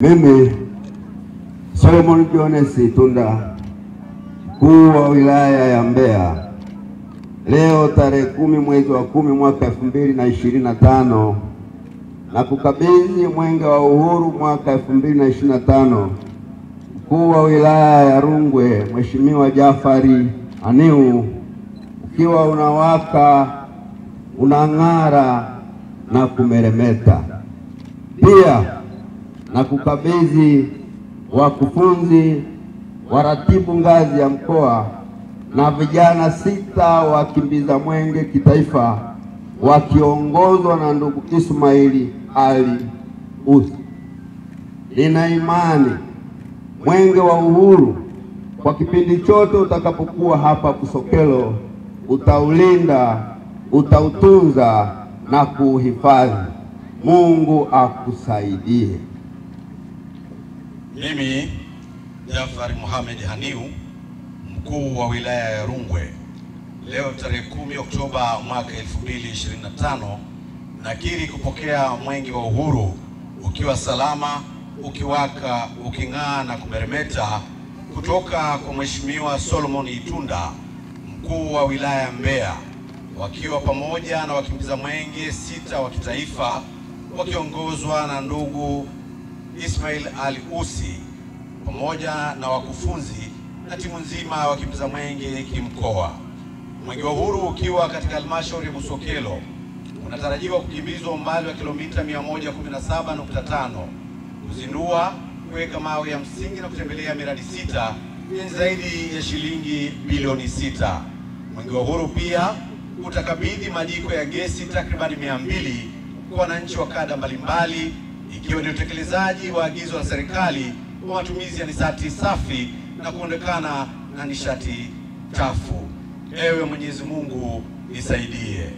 Mimi Solomon Jones Itunda, mkuu wa wilaya ya Mbeya, leo tarehe 10 mwezi wa 10 mwaka 2025 na kukabidhi mwenge wa uhuru mwaka 2025 mkuu wa wilaya ya Rungwe Mheshimiwa Jafari Haniu, ukiwa unawaka, unang'ara na kumeremeta. Pia na kukabidhi wakufunzi, waratibu ngazi ya mkoa na vijana 6 wakimbiza mwenge kitaifa wakiongozwa na ndugu Ismaili Ali Usi. Nina imani mwenge wa uhuru kwa kipindi chote utakapokuwa hapa Busokelo utaulinda, utautunza na kuuhifadhi. Mungu akusaidie. Mimi Jafari Mohamed Haniu, mkuu wa wilaya ya Rungwe, leo tarehe 10 Oktoba mwaka 2025 nakiri kupokea mwenge wa uhuru ukiwa salama, ukiwaka, uking'aa na kumeremeta kutoka kwa Mheshimiwa Solomon Itunda, mkuu wa wilaya ya Mbeya, wakiwa pamoja na wakimbiza mwenge 6 wa kitaifa wakiongozwa na ndugu Ismail Ali Usi pamoja na wakufunzi na timu nzima ya wakimbiza mwenge kimkoa. Mwenge wa uhuru ukiwa katika halmashauri ya Busokelo unatarajiwa kukimbizwa umbali wa kilomita 117.5, kuzindua, kuweka mawe ya msingi na kutembelea miradi 6 yenye zaidi ya shilingi bilioni 6. Mwenge wa uhuru pia utakabidhi majiko ya gesi takribani 200 kwa wananchi wa kada mbalimbali, ikiwa ni utekelezaji wa agizo la serikali kwa matumizi ya nishati safi na kuondokana na nishati chafu. Ewe Mwenyezi Mungu nisaidie.